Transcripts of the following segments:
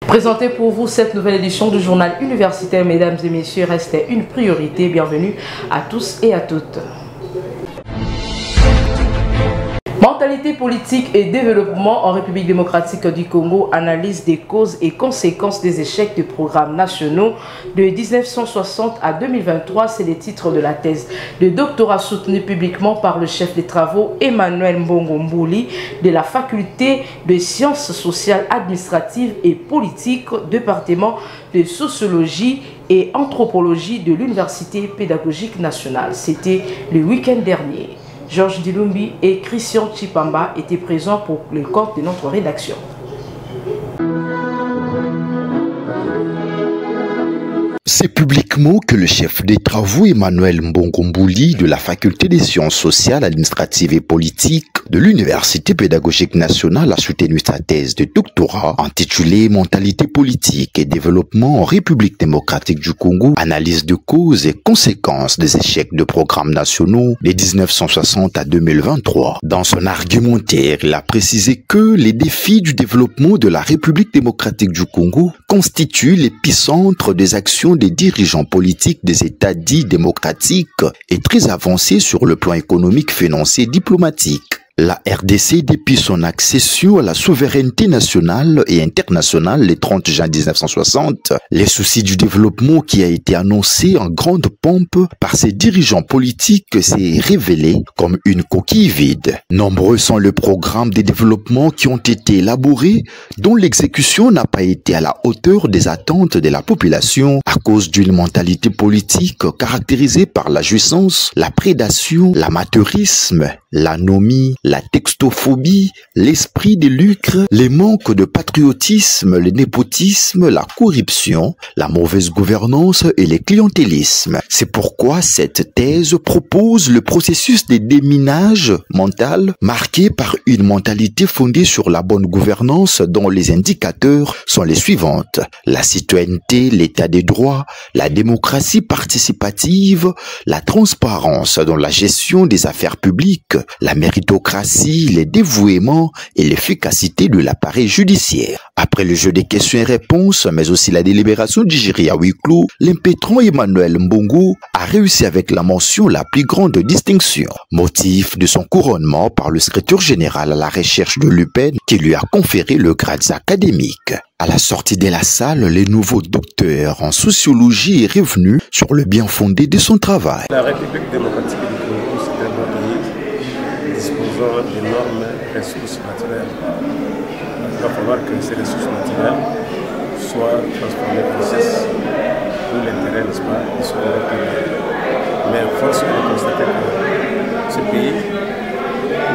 Présenter pour vous cette nouvelle édition du journal universitaire, mesdames et messieurs, restait une priorité. Bienvenue à tous et à toutes. Mentalité politique et développement en République démocratique du Congo, analyse des causes et conséquences des échecs des programmes nationaux de 1960 à 2023. C'est le titre de la thèse de doctorat soutenue publiquement par le chef des travaux Emmanuel Mbongo Mbouli de la faculté de sciences sociales, administratives et politiques, département de sociologie et anthropologie de l'Université pédagogique nationale. C'était le week-end dernier. Georges Dilumbi et Christian Chipamba étaient présents pour le compte de notre rédaction. C'est publiquement que le chef des travaux Emmanuel Mbongo Mbouli de la faculté des sciences sociales, administratives et politiques de l'Université pédagogique nationale a soutenu sa thèse de doctorat intitulée Mentalité politique et développement en République démocratique du Congo, analyse de causes et conséquences des échecs de programmes nationaux de 1960 à 2023. Dans son argumentaire, il a précisé que les défis du développement de la République démocratique du Congo constituent l'épicentre des actions des dirigeants politiques des États dits démocratiques et très avancés sur le plan économique, financier et diplomatique. La RDC, depuis son accession à la souveraineté nationale et internationale le 30 juin 1960, les soucis du développement qui a été annoncé en grande pompe par ses dirigeants politiques s'est révélé comme une coquille vide. Nombreux sont les programmes de développement qui ont été élaborés dont l'exécution n'a pas été à la hauteur des attentes de la population à cause d'une mentalité politique caractérisée par la jouissance, la prédation, l'amateurisme, l'anomie, la textophobie, l'esprit de lucre, les manques de patriotisme, le népotisme, la corruption, la mauvaise gouvernance et le clientélisme. C'est pourquoi cette thèse propose le processus de déminage mental marqué par une mentalité fondée sur la bonne gouvernance dont les indicateurs sont les suivantes: la citoyenneté, l'état des droits, la démocratie participative, la transparence dans la gestion des affaires publiques, la méritocratie, le dévouement et l'efficacité de l'appareil judiciaire. Après le jeu des questions et réponses, mais aussi la délibération du jury à huis clos, l'impétrant Emmanuel Mbongo a réussi avec la mention la plus grande distinction, motif de son couronnement par le secrétaire général à la recherche de l'UPEN qui lui a conféré le grade académique. À la sortie de la salle, le nouveau docteur en sociologie est revenu sur le bien fondé de son travail. La République démocratique du Congo, c'est un pays disposant d'énormes ressources naturelles. Il va falloir que ces ressources naturelles soient transformées en richesse pour l'intérêt, n'est-ce pas, du souverain public. Mais force est de constater que ce pays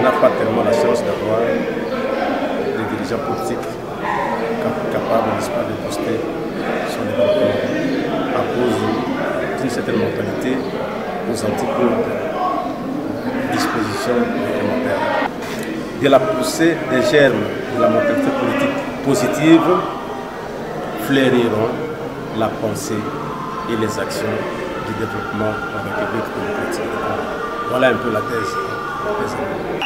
n'a pas tellement la chance d'avoir des dirigeants politiques capables, n'est-ce pas, de booster son développement à cause d'une certaine mentalité aux antipodes dispositions réglementaires. De la poussée des germes de la mentalité politique positive fleuriront la pensée et les actions du développement de la République démocratique du Congo. Voilà un peu la thèse des amis.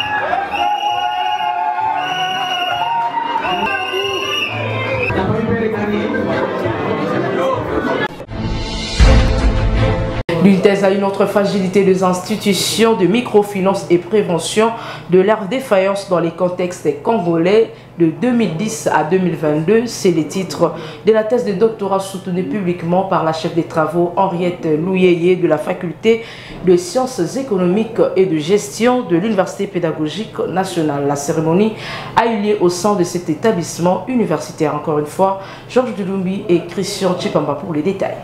D'une thèse à une autre, fragilité des institutions de microfinance et prévention de leur défaillance dans les contextes congolais de 2010 à 2022. C'est le titre de la thèse de doctorat soutenue publiquement par la chef des travaux Henriette Louyeye de la faculté de sciences économiques et de gestion de l'Université pédagogique nationale. La cérémonie a eu lieu au sein de cet établissement universitaire. Encore une fois, Georges Dilumbi et Christian Chipamba pour les détails.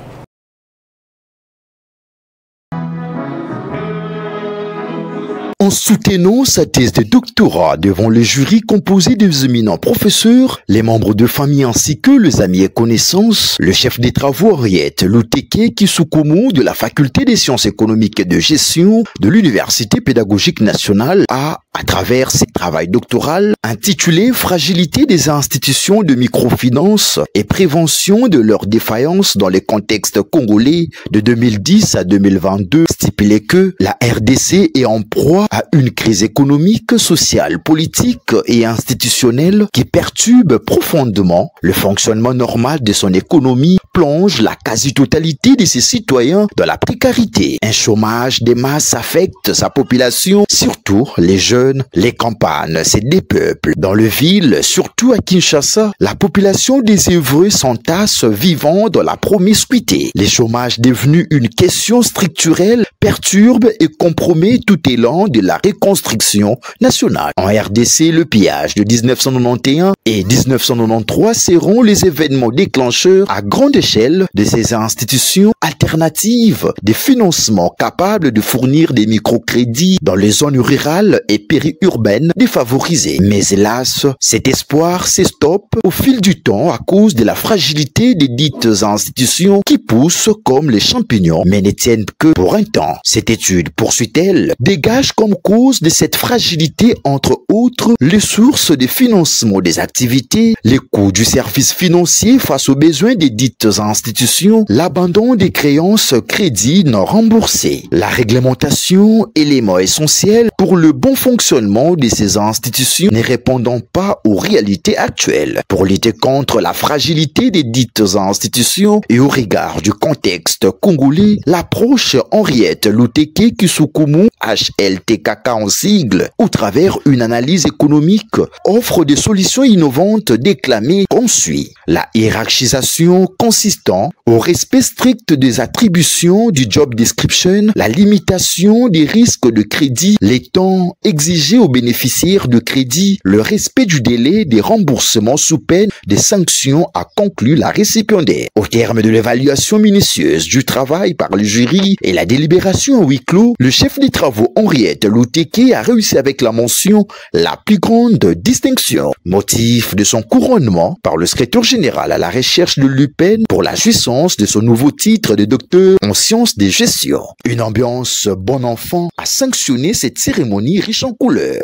En soutenant sa thèse de doctorat devant le jury composé des éminents professeurs, les membres de famille ainsi que les amis et connaissances, le chef des travaux Henriette Louyeye Kisukumu de la faculté des sciences économiques et de gestion de l'Université pédagogique nationale a À travers ses travaux doctoraux intitulés Fragilité des institutions de microfinance et prévention de leurs défaillances dans les contextes congolais de 2010 à 2022, stipulait que la RDC est en proie à une crise économique, sociale, politique et institutionnelle qui perturbe profondément le fonctionnement normal de son économie, plonge la quasi-totalité de ses citoyens dans la précarité. Un chômage des masses affecte sa population, surtout les jeunes, les campagnes, c'est des peuples. Dans le ville, surtout à Kinshasa, la population désœuvrée s'entasse vivant dans la promiscuité. Le chômage devenu une question structurelle perturbe et compromet tout élan de la reconstruction nationale. En RDC, le pillage de 1991 et 1993 seront les événements déclencheurs à grande échelle de ces institutions alternatives de financement capables de fournir des microcrédits dans les zones rurales et périurbaines défavorisées. Mais hélas, cet espoir s'estoppe au fil du temps à cause de la fragilité des dites institutions qui poussent comme les champignons mais ne tiennent que pour un temps. Cette étude, poursuit-elle, dégage comme cause de cette fragilité entre autres les sources de financement des activités, les coûts du service financier face aux besoins des dites institutions, l'abandon des créances crédits non remboursés. La réglementation, élément essentiel pour le bon fonctionnement de ces institutions ne répondant pas aux réalités actuelles. Pour lutter contre la fragilité des dites institutions et au regard du contexte congolais, l'approche Henriette Luteke Kisukumu, HLTKK en sigle, au travers une analyse économique, offre des solutions innovantes déclamées comme suit. La hiérarchisation consistant au respect strict des attributions du job description, la limitation des risques de crédit, les temps exigés aux bénéficiaires de crédit, le respect du délai des remboursements sous peine des sanctions, a conclu la récipiendaire. Au terme de l'évaluation minutieuse du travail par le jury et la délibération en huis clos, le chef des travaux Henriette Luteke a réussi avec la mention la plus grande distinction. Motif de son couronnement par le secrétaire général à la recherche de l'UPEN pour la jouissance de son nouveau titre de docteur en sciences de gestion. Une ambiance bon enfant a sanctionné cette cérémonie riche en couleurs.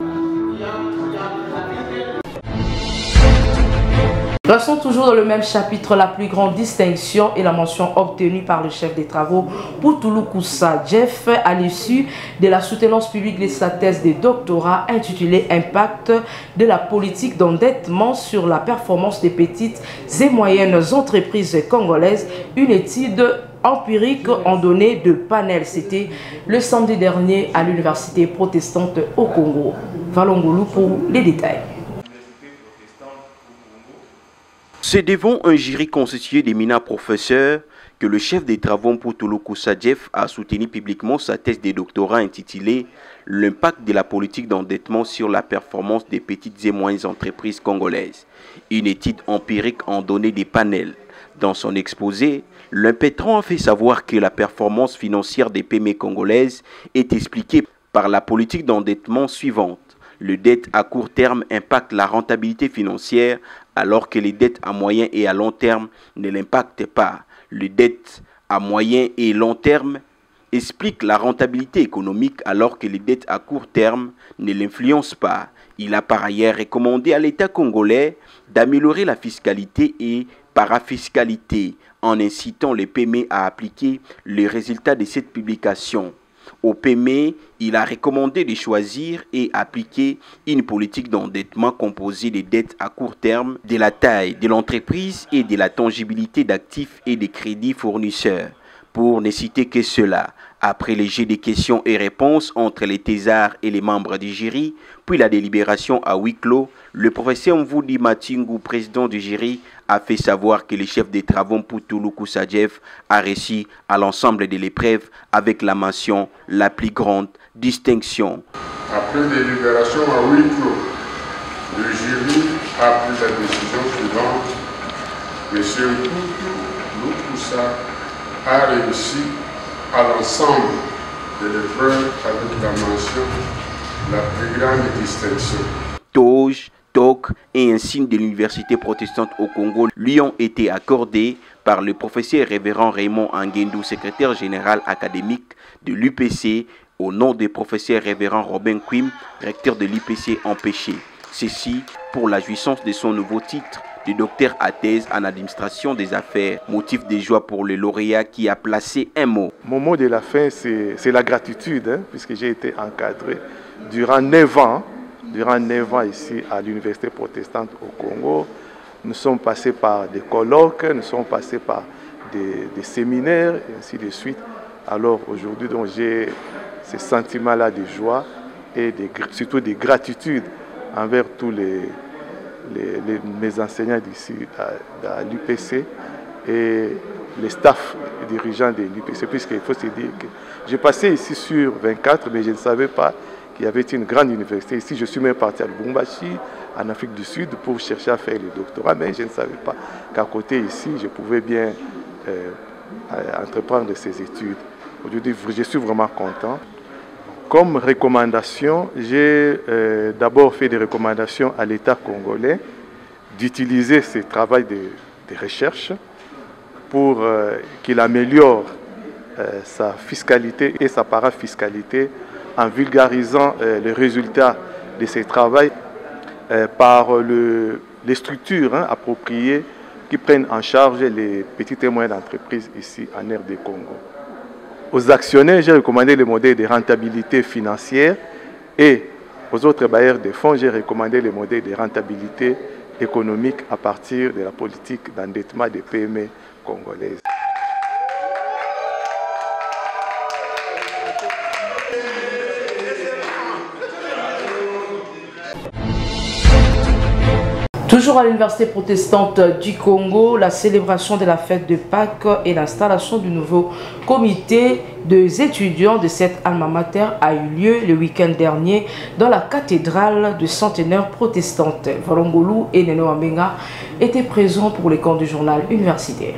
Restons toujours dans le même chapitre, la plus grande distinction et la mention obtenue par le chef des travaux Putulu Kusa Jeff à l'issue de la soutenance publique de sa thèse de doctorat intitulée Impact de la politique d'endettement sur la performance des petites et moyennes entreprises congolaises, une étude empirique en données de panel. C'était le samedi dernier à l'université protestante au Congo. Valongolu pour les détails. C'est devant un jury constitué d'éminents professeurs que le chef des travaux Putulu Kusa Jeff a soutenu publiquement sa thèse de doctorat intitulée L'impact de la politique d'endettement sur la performance des petites et moyennes entreprises congolaises, une étude empirique en données des panels. Dans son exposé, l'impétrant a fait savoir que la performance financière des PME congolaises est expliquée par la politique d'endettement suivante. Le dette à court terme impacte la rentabilité financière alors que les dettes à moyen et à long terme ne l'impactent pas. Le dette à moyen et long terme explique la rentabilité économique alors que les dettes à court terme ne l'influencent pas. Il a par ailleurs recommandé à l'État congolais d'améliorer la fiscalité et parafiscalité en incitant les PME à appliquer les résultats de cette publication. Au PME, il a recommandé de choisir et appliquer une politique d'endettement composée des dettes à court terme, de la taille de l'entreprise et de la tangibilité d'actifs et des crédits fournisseurs. Pour ne citer que cela, après les jeux de questions et réponses entre les thésards et les membres du jury, puis la délibération à huis clos, le professeur Mvudi Matingu, président du jury, a fait savoir que le chef des travaux Putulu Kusa Jeff a réussi à l'ensemble de l'épreuve avec la mention la plus grande distinction. Après délibération à huis clos, le jury a pris la décision suivante. M. Putulu Kusa a réussi à l'ensemble de l'épreuve avec la mention la plus grande distinction. Toge, TOC et un signe de l'université protestante au Congo lui ont été accordés par le professeur révérend Raymond Angendou, secrétaire général académique de l'UPC, au nom des professeurs révérend Robin Quim, recteur de l'IPC empêché. Ceci pour la jouissance de son nouveau titre de docteur à thèse en administration des affaires. Motif de joie pour le lauréat qui a placé un mot. Mon mot de la fin, c'est la gratitude, puisque j'ai été encadré durant 9 ans. Durant 9 ans ici à l'Université protestante au Congo. Nous sommes passés par des colloques, nous sommes passés par des séminaires et ainsi de suite. Alors aujourd'hui, j'ai ce sentiment-là de joie et surtout de gratitude envers tous mes enseignants d'ici à l'UPC et les staffs et dirigeants de l'UPC, puisqu'il faut se dire que j'ai passé ici sur 24, mais je ne savais pas qu'il y avait une grande université ici. Je suis même parti à Lubumbashi, en Afrique du Sud, pour chercher à faire le doctorat, mais je ne savais pas qu'à côté ici, je pouvais bien entreprendre ces études. Aujourd'hui, je suis vraiment content. Comme recommandation, j'ai d'abord fait des recommandations à l'État congolais d'utiliser ce travail de recherche pour qu'il améliore sa fiscalité et sa parafiscalité en vulgarisant les résultats de ces travaux par les structures appropriées qui prennent en charge les petites et moyennes entreprises ici en RD Congo. Aux actionnaires, j'ai recommandé le modèle de rentabilité financière et aux autres bailleurs de fonds, j'ai recommandé le modèle de rentabilité économique à partir de la politique d'endettement des PME congolaises. Toujours à l'Université protestante du Congo, la célébration de la fête de Pâques et l'installation du nouveau comité des étudiants de cette alma mater a eu lieu le week-end dernier dans la cathédrale de Centenaire protestante. Valongolu et Neno Ambenga étaient présents pour les camps du journal universitaire.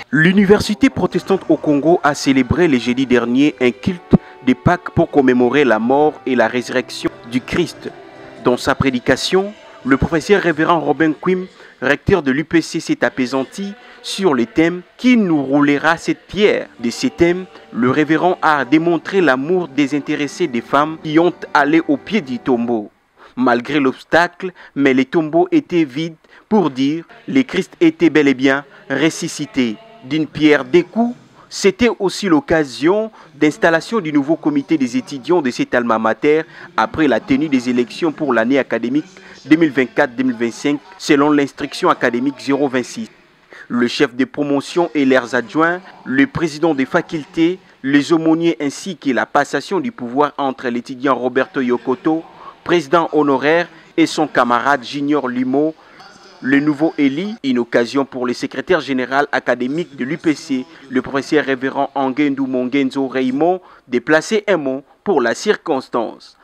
L'Université protestante au Congo a célébré le jeudi dernier un culte de Pâques pour commémorer la mort et la résurrection du Christ. Dans sa prédication, le professeur révérend Robin Quim, recteur de l'UPC, s'est apaisanti sur le thème « Qui nous roulera cette pierre ?» De ces thèmes, le révérend a démontré l'amour désintéressé des femmes qui ont allé au pied du tombeau. Malgré l'obstacle, mais les tombeaux étaient vides pour dire « Le Christ était bel et bien ressuscité d'une pierre d'écoute ». C'était aussi l'occasion d'installation du nouveau comité des étudiants de cette alma mater après la tenue des élections pour l'année académique 2024-2025 selon l'instruction académique 026. Le chef de promotion et leurs adjoints, le président des facultés, les aumôniers ainsi que la passation du pouvoir entre l'étudiant Roberto Yokoto, président honoraire, et son camarade Junior Limo, le nouveau élu, une occasion pour le secrétaire général académique de l'UPC, le professeur révérend Angendu Mongenzo Raymond, de placer un mot pour la circonstance.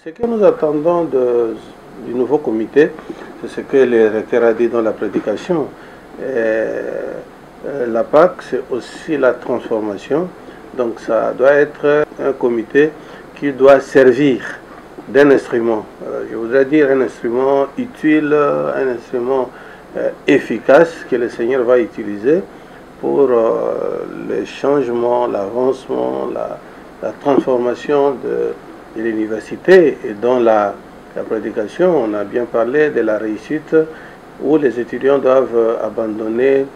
Ce que nous attendons du nouveau comité, c'est ce que le recteur a dit dans la prédication. La PAC, c'est aussi la transformation. Donc ça doit être un comité qui doit servir d'un instrument, je voudrais dire un instrument utile, un instrument efficace que le Seigneur va utiliser pour le changement, l'avancement, la transformation de l'université. Et dans la prédication, on a bien parlé de la réussite où les étudiants doivent abandonner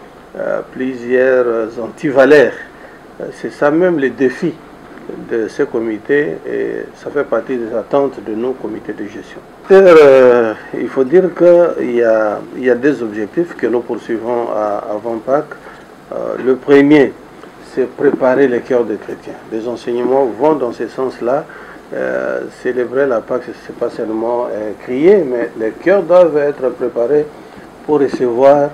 plusieurs antivaleurs. C'est ça même le défi de ce comité et ça fait partie des attentes de nos comités de gestion. Il faut dire qu'il y a des objectifs que nous poursuivons avant Pâques. Le premier, c'est préparer les cœurs des chrétiens. Les enseignements vont dans ce sens-là. Célébrer la Pâques, ce n'est pas seulement crier, mais les cœurs doivent être préparés pour recevoir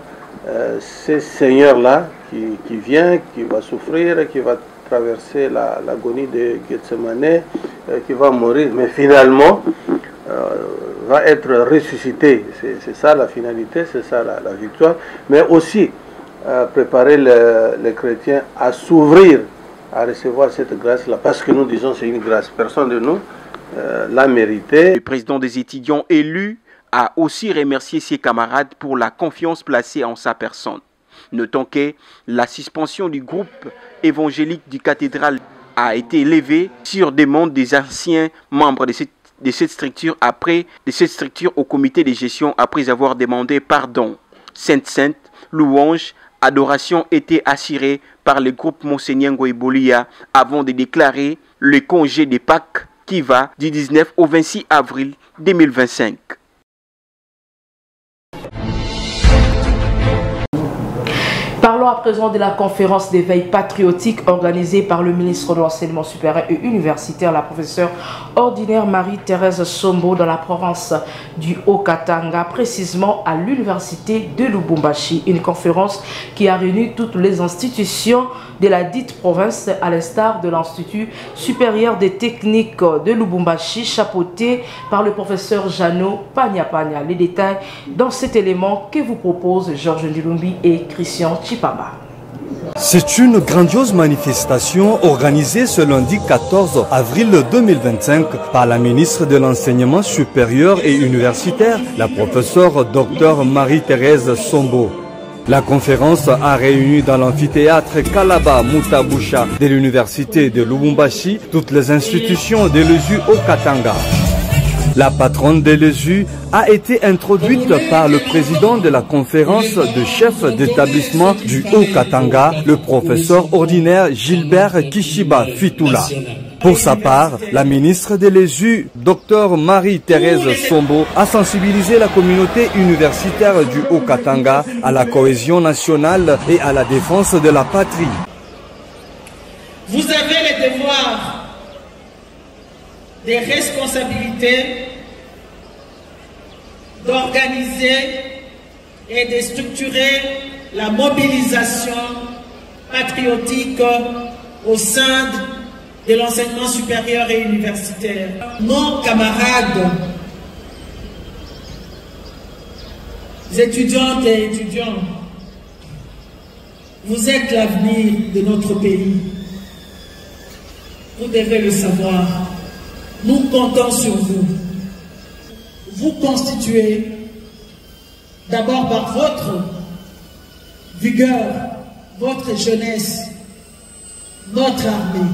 ce Seigneur-là qui vient, qui va souffrir, qui va traverser l'agonie de Gethsemane, qui va mourir, mais finalement va être ressuscité. C'est ça la finalité, c'est ça la victoire. Mais aussi préparer les chrétiens à s'ouvrir, à recevoir cette grâce-là, parce que nous disons c'est une grâce. Personne de nous l'a mérité. Le président des étudiants élus a aussi remercié ses camarades pour la confiance placée en sa personne. Notons que la suspension du groupe évangélique du cathédrale a été levée sur demande des anciens membres de cette structure au comité de gestion après avoir demandé pardon. Sainte, louange, adoration était assurée par le groupe Monseigneur Ngoïbolia avant de déclarer le congé de Pâques qui va du 19 au 26 avril 2025. Parlons à présent de la conférence d'éveil patriotique organisée par le ministre de l'Enseignement supérieur et universitaire, la professeure ordinaire Marie-Thérèse Sombo dans la province du Haut-Katanga, précisément à l'université de Lubumbashi. Une conférence qui a réuni toutes les institutions de la dite province, à l'instar de l'Institut supérieur des techniques de Lubumbashi, chapeauté par le professeur Jano Panya. Les détails dans cet élément que vous proposent Georges Ndilumbi et Christian Chipaba. C'est une grandiose manifestation organisée ce lundi 14 avril 2025 par la ministre de l'Enseignement supérieur et universitaire, la professeure Dr Marie-Thérèse Sombo. La conférence a réuni dans l'amphithéâtre Kalaba Mutabusha de l'université de Lubumbashi toutes les institutions de l'ESU au Katanga. La patronne de l'ESU a été introduite par le président de la conférence de chefs d'établissement du Haut-Katanga, le professeur ordinaire Gilbert Kishiba Fitula. Pour sa part, la ministre de l'ESU, Dr Marie-Thérèse Sombo, a sensibilisé la communauté universitaire du Haut-Katanga à la cohésion nationale et à la défense de la patrie. Vous avez le devoir des responsabilités d'organiser et de structurer la mobilisation patriotique au sein de l'enseignement supérieur et universitaire. Nos camarades, étudiantes et étudiants, vous êtes l'avenir de notre pays. Vous devez le savoir. Nous comptons sur vous. Vous constituez d'abord par votre vigueur, votre jeunesse, notre armée.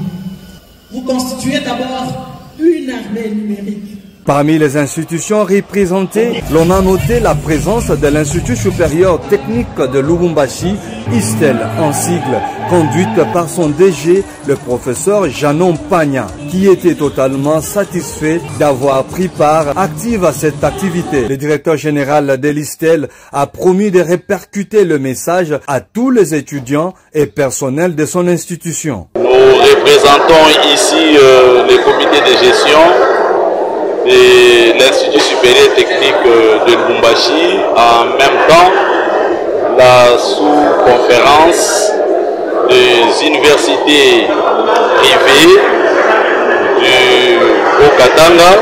Vous constituez d'abord une armée numérique. Parmi les institutions représentées, l'on a noté la présence de l'Institut supérieur technique de Lubumbashi, ISTEL en sigle, conduite par son DG, le professeur Janon Panya, qui était totalement satisfait d'avoir pris part active à cette activité. Le directeur général de l'ISTEL a promis de répercuter le message à tous les étudiants et personnels de son institution. Nous représentons ici le comité de gestion de l'Institut supérieur technique de Lubumbashi, en même temps la sous-conférence des universités privées du Haut-Katanga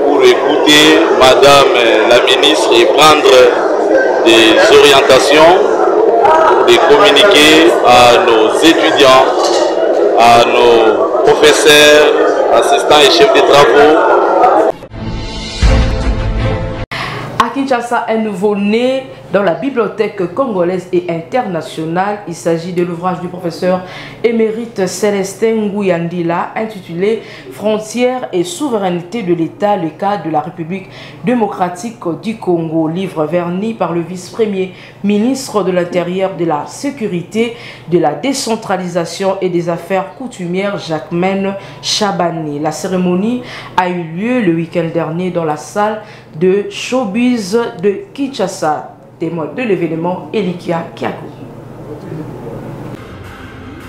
pour écouter Madame la ministre et prendre des orientations pour de communiquer à nos étudiants, à nos professeurs, assistants et chefs de travaux. À Kinshasa, un nouveau-né dans la bibliothèque congolaise et internationale. Il s'agit de l'ouvrage du professeur émérite Célestin Nguyandila intitulé « Frontières et souveraineté de l'État, le cas de la République démocratique du Congo », livre verni par le vice-premier ministre de l'Intérieur, de la Sécurité, de la Décentralisation et des Affaires coutumières, Jacquemaine Chabani. La cérémonie a eu lieu le week-end dernier dans la salle de showbiz de Kinshasa. Témoin de l'événement, Elikia Kiakou.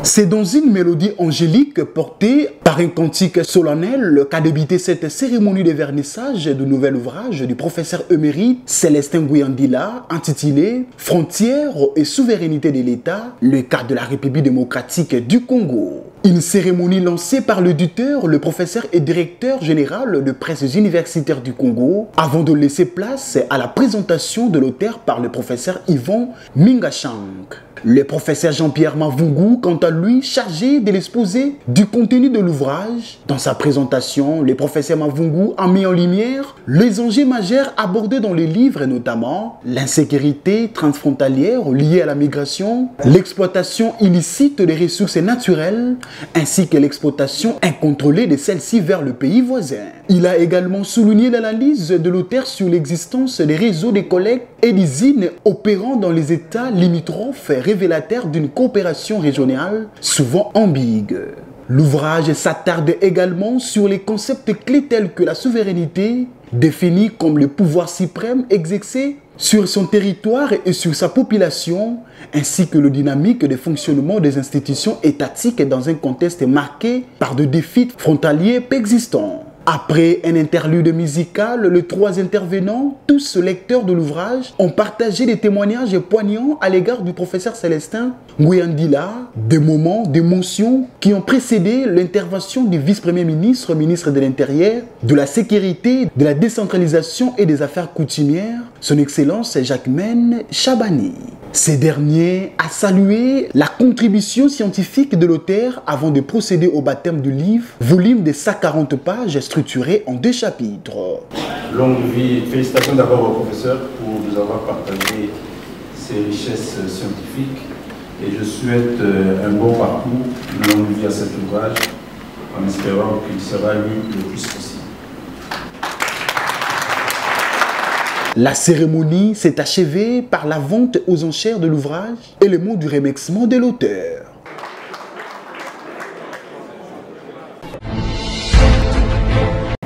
C'est dans une mélodie angélique portée par un cantique solennel qu'a débuté cette cérémonie de vernissage du nouvel ouvrage du professeur émérite Célestin Nguyandila intitulé « Frontières et souveraineté de l'État, le cas de la République démocratique du Congo ». Une cérémonie lancée par l'auditeur, le professeur et directeur général de presse universitaire du Congo, avant de laisser place à la présentation de l'auteur par le professeur Yvon Mingachang. Le professeur Jean-Pierre Mavungu, quant à lui, chargé de l'exposé du contenu de l'ouvrage. Dans sa présentation, le professeur Mavungu a mis en lumière les enjeux majeurs abordés dans le livre, notamment l'insécurité transfrontalière liée à la migration, l'exploitation illicite des ressources naturelles, ainsi que l'exploitation incontrôlée de celles-ci vers le pays voisin. Il a également souligné l'analyse de l'auteur sur l'existence des réseaux de collecte et d'usines opérant dans les États limitrophes, révélateurs d'une coopération régionale souvent ambigue. L'ouvrage s'attarde également sur les concepts clés tels que la souveraineté, définie comme le pouvoir suprême exercé sur son territoire et sur sa population, ainsi que le dynamique de fonctionnement des institutions étatiques dans un contexte marqué par des défis frontaliers persistants. Après un interlude musical, les trois intervenants, tous lecteurs de l'ouvrage, ont partagé des témoignages poignants à l'égard du professeur Célestin Nguyandila, des moments d'émotion qui ont précédé l'intervention du vice-premier ministre, ministre de l'Intérieur, de la Sécurité, de la Décentralisation et des Affaires coutumières, son Excellence Jacquemaine Chabani. Ce dernier a salué la contribution scientifique de l'auteur avant de procéder au baptême du livre, volume de 140 pages structuré en 2 chapitres. Longue vie, félicitations d'abord au professeur pour nous avoir partagé ses richesses scientifiques et je souhaite un bon parcours, une longue vie à cet ouvrage en espérant qu'il sera lu le plus possible. La cérémonie s'est achevée par la vente aux enchères de l'ouvrage et le mot du remerciement de l'auteur.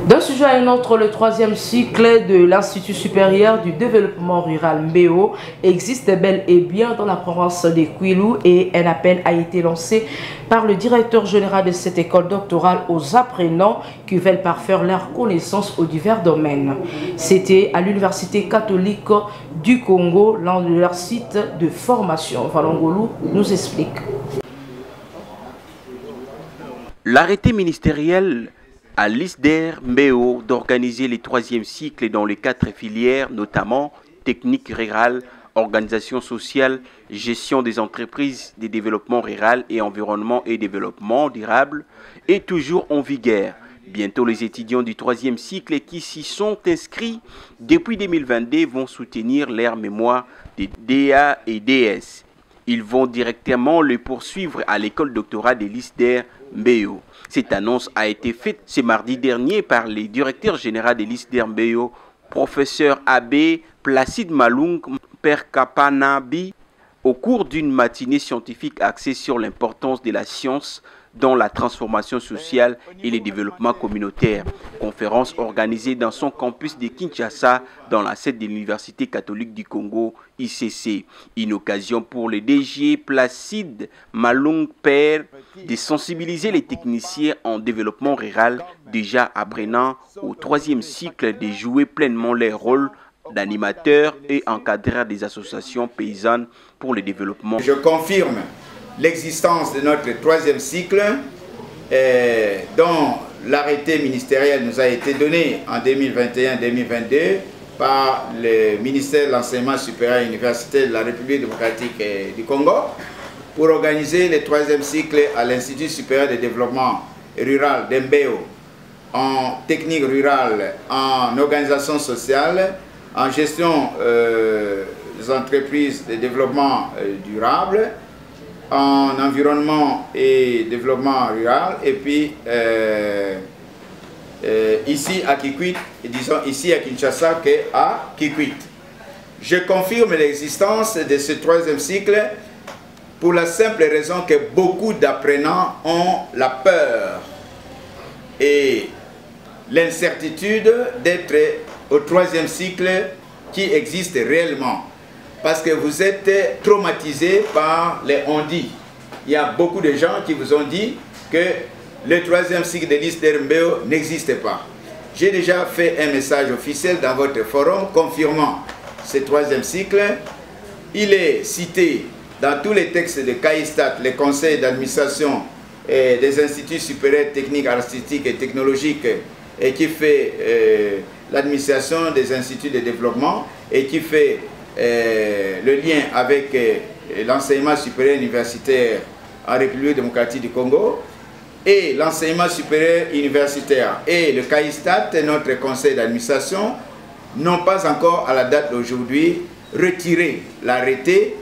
D'un sujet à un autre, le 3e cycle de l'Institut supérieur du développement rural MBEO existe bel et bien dans la province des Kwilu et un appel a été lancé par le directeur général de cette école doctorale aux apprenants qui veulent parfaire leurs connaissances aux divers domaines. C'était à l'Université catholique du Congo, l'un de leurs sites de formation. Valongolu nous explique. L'arrêté ministériel à l'ISDER MBEO d'organiser les 3e cycles dans les 4 filières, notamment technique rurale, organisation sociale, gestion des entreprises de développement rural et environnement et développement durable, est toujours en vigueur. Bientôt, les étudiants du 3e cycle qui s'y sont inscrits depuis 2022 vont soutenir leur mémoire des DA et DS. Ils vont directement le poursuivre à l'école doctorale de l'ISDER MBEO. Cette annonce a été faite ce mardi dernier par le directeur général de l'ISDER MBEO, professeur Abbé Placide Malung Perkapanabi, au cours d'une matinée scientifique axée sur l'importance de la science dans la transformation sociale et le développement communautaire. Conférence organisée dans son campus de Kinshasa dans la sede de l'Université catholique du Congo, ICC. Une occasion pour le DG Placide Malung Père de sensibiliser les techniciens en développement rural déjà apprenant au 3e cycle de jouer pleinement leur rôle d'animateurs et encadreurs des associations paysannes pour le développement. Je confirme l'existence de notre 3e cycle dont l'arrêté ministériel nous a été donné en 2021-2022 par le ministère de l'Enseignement supérieur et universitaire de la République démocratique du Congo pour organiser le 3e cycle à l'Institut supérieur de développement rural d'MBEO en technique rurale, en organisation sociale, en gestion des entreprises de développement durable, en environnement et développement rural, et puis ici à Kikwit, et disons ici à Kinshasa qu'à Kikwit. Je confirme l'existence de ce 3e cycle pour la simple raison que beaucoup d'apprenants ont la peur et l'incertitude d'être au 3e cycle qui existe réellement. Parce que vous êtes traumatisés par les on-dit. Il y a beaucoup de gens qui vous ont dit que le 3e cycle de l'ISDER MBEO n'existe pas. J'ai déjà fait un message officiel dans votre forum confirmant ce 3e cycle. Il est cité dans tous les textes de CAISTAT, les conseils d'administration des instituts supérieurs techniques, artistiques et technologiques, et qui fait l'administration des instituts de développement et qui fait le lien avec l'enseignement supérieur universitaire en République démocratique du Congo et l'enseignement supérieur universitaire et le CAISTAT, notre conseil d'administration, n'ont pas encore à la date d'aujourd'hui retiré l'arrêté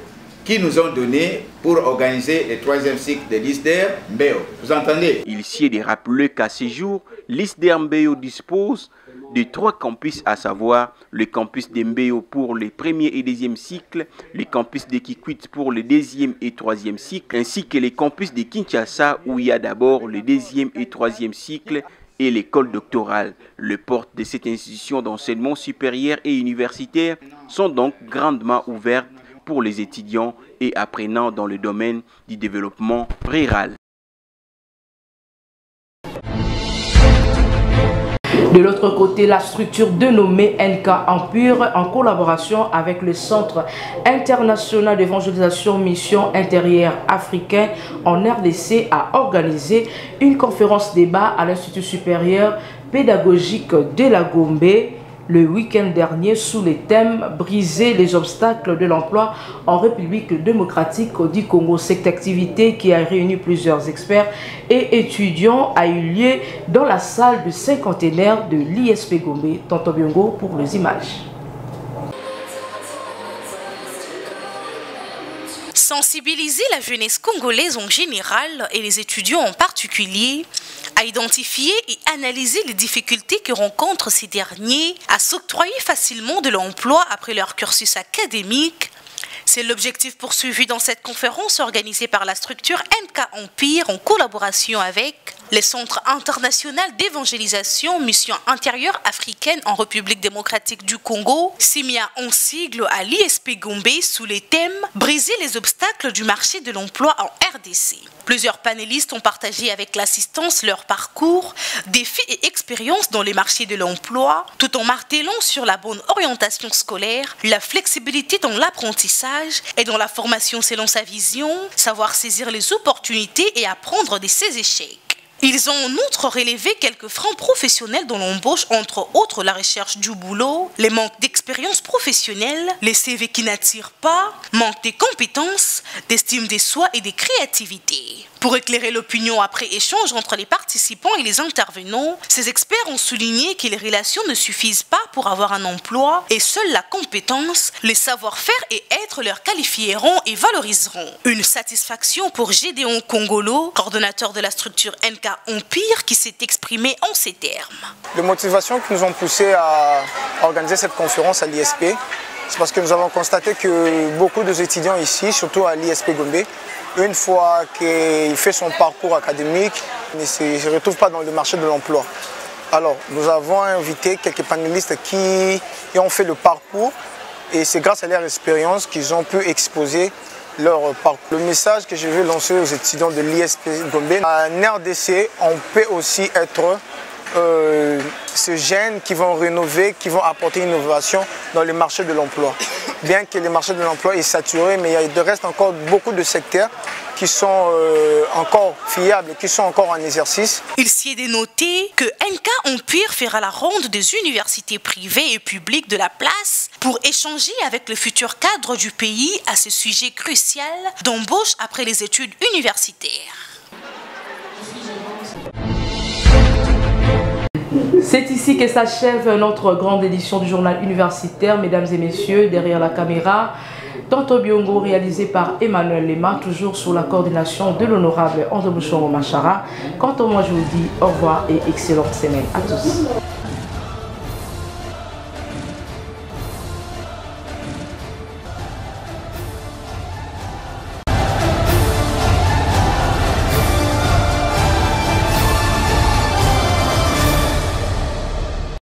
qui nous ont donné pour organiser le 3e cycle de l'ISDER Mbeo. Vous entendez? Il sied de rappeler qu'à ce jour, l'ISDER Mbeo dispose de 3 campus, à savoir le campus de Mbeo pour les 1er et 2e cycles, le campus de Kikwit pour les 2e et 3e cycles, ainsi que les campus de Kinshasa où il y a d'abord le 2e et 3e cycle et l'école doctorale. Les portes de cette institution d'enseignement supérieur et universitaire sont donc grandement ouvertes pour les étudiants et apprenants dans le domaine du développement rural. De l'autre côté, la structure dénommée NK Empire, en collaboration avec le Centre international d'évangélisation Mission intérieure africaine en RDC, a organisé une conférence débat à l'Institut supérieur pédagogique de la Gombe le week-end dernier sous le thème « Briser les obstacles de l'emploi en République démocratique du Congo ». Cette activité qui a réuni plusieurs experts et étudiants a eu lieu dans la salle du cinquantenaire de l'ISP Gombe. Tonton Biongo pour les images. Sensibiliser la jeunesse congolaise en général et les étudiants en particulier à identifier et analyser les difficultés que rencontrent ces derniers à s'octroyer facilement de l'emploi après leur cursus académique. C'est l'objectif poursuivi dans cette conférence organisée par la structure NK Empire en collaboration avec les Centres internationaux d'évangélisation Mission intérieure africaine en République démocratique du Congo, SIMIA en sigle à l'ISP Gombe sous les thèmes « Briser les obstacles du marché de l'emploi en RDC ». Plusieurs panélistes ont partagé avec l'assistance leur parcours, défis et expériences dans les marchés de l'emploi, tout en martelant sur la bonne orientation scolaire, la flexibilité dans l'apprentissage et dans la formation selon sa vision, savoir saisir les opportunités et apprendre de ses échecs. Ils ont en outre relevé quelques freins professionnels dans l'embauche, entre autres la recherche du boulot, les manques d'expérience professionnelle, les CV qui n'attirent pas, manque de compétences, d'estime de soi et de créativité. Pour éclairer l'opinion après échange entre les participants et les intervenants, ces experts ont souligné que les relations ne suffisent pas pour avoir un emploi et seule la compétence, les savoir-faire et être leur qualifieront et valoriseront. Une satisfaction pour Gédéon Congolo, coordonnateur de la structure NK Empire, qui s'est exprimé en ces termes. Les motivations qui nous ont poussé à organiser cette conférence à l'ISP, c'est parce que nous avons constaté que beaucoup d'étudiants ici, surtout à l'ISP Gombe, une fois qu'il fait son parcours académique, il ne se retrouve pas dans le marché de l'emploi. Alors, nous avons invité quelques panélistes qui ont fait le parcours et c'est grâce à leur expérience qu'ils ont pu exposer leur parcours. Le message que je veux lancer aux étudiants de l'ISP Gombe, en RDC, on peut aussi être ces jeunes qui vont rénover, qui vont apporter une innovation dans le marché de l'emploi. Bien que le marché de l'emploi est saturé, mais il reste encore beaucoup de secteurs qui sont encore fiables, qui sont encore en exercice. Il s'y est dénoté que NK Empire fera la ronde des universités privées et publiques de la place pour échanger avec le futur cadre du pays à ce sujet crucial d'embauche après les études universitaires. C'est ici que s'achève notre grande édition du journal universitaire. Mesdames et messieurs, derrière la caméra, Tonton Biongo, réalisé par Emmanuel Lema, toujours sous la coordination de l'honorable André Bouchon Machara. Quant à moi, je vous dis au revoir et excellente semaine à tous.